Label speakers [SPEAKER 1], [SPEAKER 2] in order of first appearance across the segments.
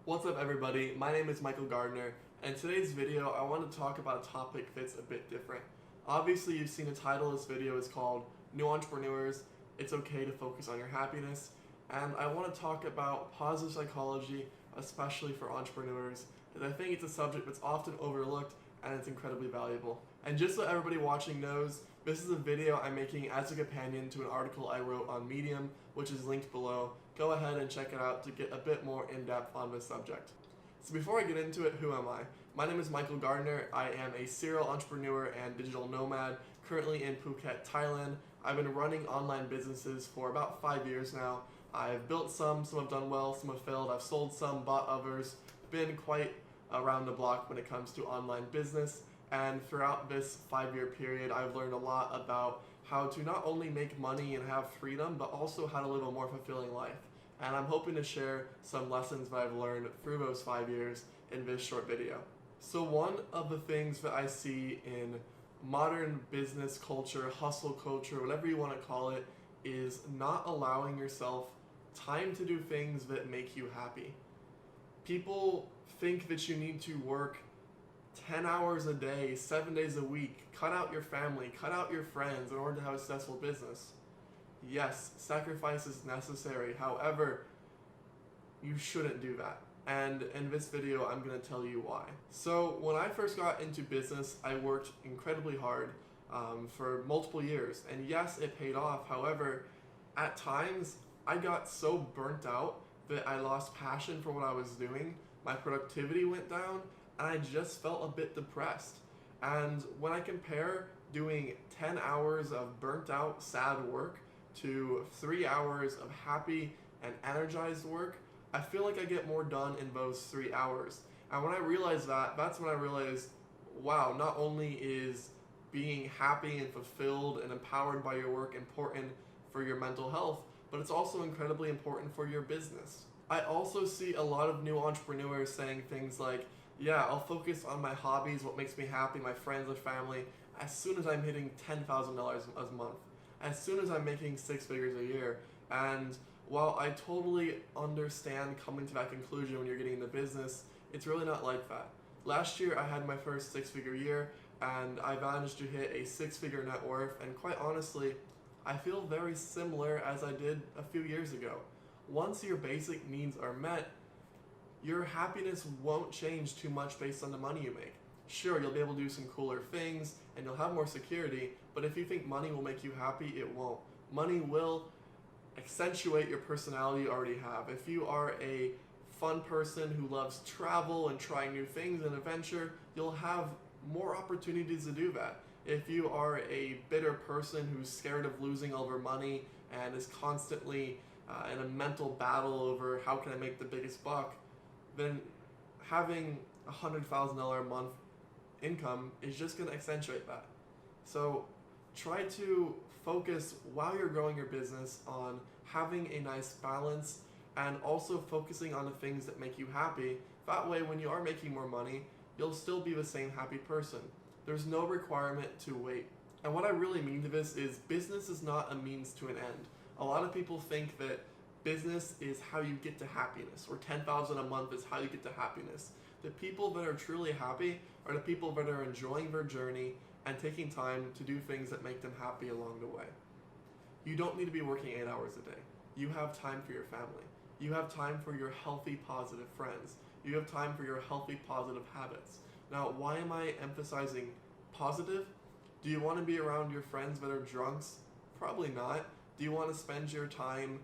[SPEAKER 1] What's up everybody, my name is Michael Gardiner, and in today's video I want to talk about a topic that's a bit different. Obviously you've seen the title of this video is called New Entrepreneurs, It's Okay to Focus on Your Happiness, and I want to talk about positive psychology, especially for entrepreneurs, because I think it's a subject that's often overlooked and it's incredibly valuable. And just so everybody watching knows, this is a video I'm making as a companion to an article I wrote on Medium, which is linked below. Go ahead and check it out to get a bit more in-depth on this subject. So before I get into it, who am I? My name is Michael Gardiner. I am a serial entrepreneur and digital nomad, currently in Phuket, Thailand. I've been running online businesses for about 5 years now. I've built some have done well, some have failed. I've sold some, bought others, been quite around the block when it comes to online business. And throughout this 5-year period, I've learned a lot about how to not only make money and have freedom, but also how to live a more fulfilling life. And I'm hoping to share some lessons that I've learned through those 5 years in this short video. So one of the things that I see in modern business culture, hustle culture, whatever you want to call it, is not allowing yourself time to do things that make you happy. People think that you need to work 10 hours a day, 7 days a week, cut out your family, cut out your friends in order to have a successful business. Yes, sacrifice is necessary. However, you shouldn't do that. And in this video, I'm going to tell you why. So when I first got into business, I worked incredibly hard for multiple years. And yes, it paid off. However, at times, I got so burnt out that I lost passion for what I was doing. My productivity went down, and I just felt a bit depressed. And when I compare doing 10 hours of burnt out, sad work to 3 hours of happy and energized work, I feel like I get more done in those 3 hours. And when I realized that, that's when I realized, wow, not only is being happy and fulfilled and empowered by your work important for your mental health, but it's also incredibly important for your business. I also see a lot of new entrepreneurs saying things like, yeah, I'll focus on my hobbies, what makes me happy, my friends and family, as soon as I'm hitting $10,000 a month, as soon as I'm making 6 figures a year. And while I totally understand coming to that conclusion when you're getting into business, it's really not like that. Last year I had my first 6-figure year, and I managed to hit a 6-figure net worth, and quite honestly, I feel very similar as I did a few years ago. Once your basic needs are met, your happiness won't change too much based on the money you make. Sure, you'll be able to do some cooler things and you'll have more security, but if you think money will make you happy, it won't. Money will accentuate your personality you already have. If you are a fun person who loves travel and trying new things and adventure, you'll have more opportunities to do that. If you are a bitter person who's scared of losing all their money and is constantly in a mental battle over how can I make the biggest buck, then having $100,000 a month income is just going to accentuate that. So try to focus while you're growing your business on having a nice balance and also focusing on the things that make you happy. That way, when you are making more money, you'll still be the same happy person. There's no requirement to wait. And what I really mean to this is business is not a means to an end. A lot of people think that business is how you get to happiness, or $10,000 a month is how you get to happiness. The people that are truly happy are the people that are enjoying their journey and taking time to do things that make them happy along the way. You don't need to be working 8 hours a day. You have time for your family. You have time for your healthy, positive friends. You have time for your healthy, positive habits. Now, why am I emphasizing positive? Do you want to be around your friends that are drunks? Probably not. Do you want to spend your time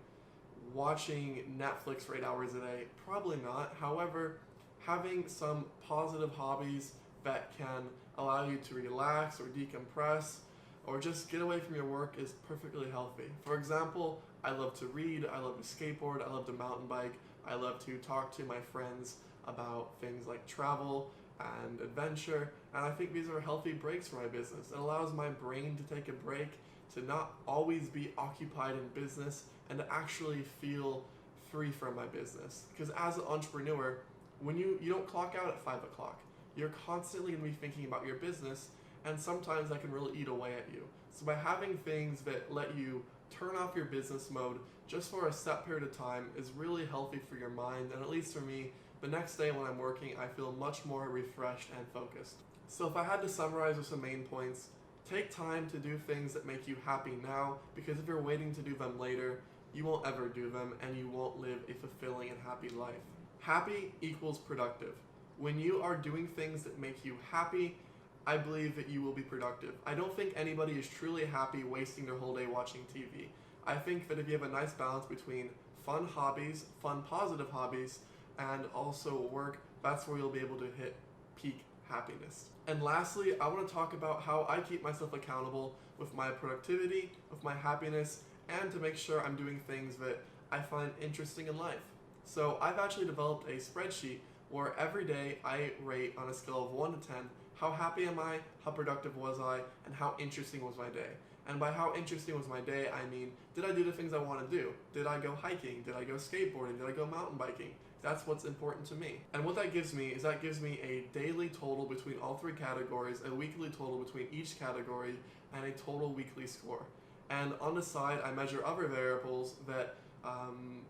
[SPEAKER 1] watching Netflix for 8 hours a day? Probably not. However, having some positive hobbies that can allow you to relax or decompress or just get away from your work is perfectly healthy. For example, I love to read, I love to skateboard, I love to mountain bike, I love to talk to my friends about things like travel and adventure, and I think these are healthy breaks for my business. It allows my brain to take a break, to not always be occupied in business, and to actually feel free from my business. Because as an entrepreneur, when you don't clock out at 5 o'clock, you're constantly going to be thinking about your business, and sometimes that can really eat away at you. So by having things that let you turn off your business mode just for a set period of time is really healthy for your mind, and at least for me, the next day when I'm working, I feel much more refreshed and focused. So if I had to summarize with some main points, take time to do things that make you happy now, because if you're waiting to do them later, you won't ever do them and you won't live a fulfilling and happy life. Happy equals productive. When you are doing things that make you happy, I believe that you will be productive. I don't think anybody is truly happy wasting their whole day watching TV. I think that if you have a nice balance between fun hobbies, fun positive hobbies, and also work, that's where you'll be able to hit peak happiness. And lastly, I want to talk about how I keep myself accountable with my productivity, with my happiness, and to make sure I'm doing things that I find interesting in life. So I've actually developed a spreadsheet where every day I rate on a scale of 1 to 10, how happy am I, how productive was I, and how interesting was my day. And by how interesting was my day, I mean, did I do the things I want to do? Did I go hiking? Did I go skateboarding? Did I go mountain biking? That's what's important to me. And what that gives me is that gives me a daily total between all three categories, a weekly total between each category, and a total weekly score. And on the side, I measure other variables that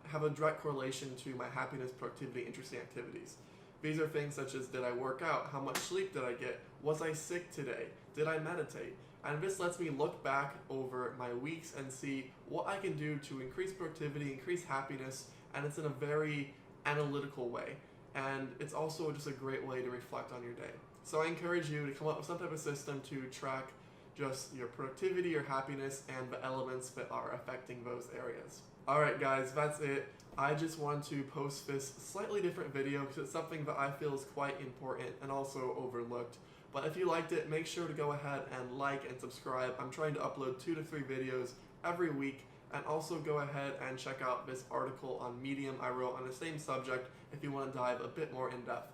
[SPEAKER 1] have a direct correlation to my happiness, productivity, interesting activities. These are things such as, did I work out? How much sleep did I get? Was I sick today? Did I meditate? And this lets me look back over my weeks and see what I can do to increase productivity, increase happiness, and it's in a very analytical way. And it's also just a great way to reflect on your day. So I encourage you to come up with some type of system to track just your productivity, your happiness, and the elements that are affecting those areas. Alright guys, that's it. I just wanted to post this slightly different video because it's something that I feel is quite important and also overlooked. But if you liked it, make sure to go ahead and like and subscribe. I'm trying to upload 2 to 3 videos every week. And also go ahead and check out this article on Medium I wrote on the same subject if you want to dive a bit more in depth.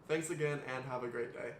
[SPEAKER 1] Thanks again and have a great day.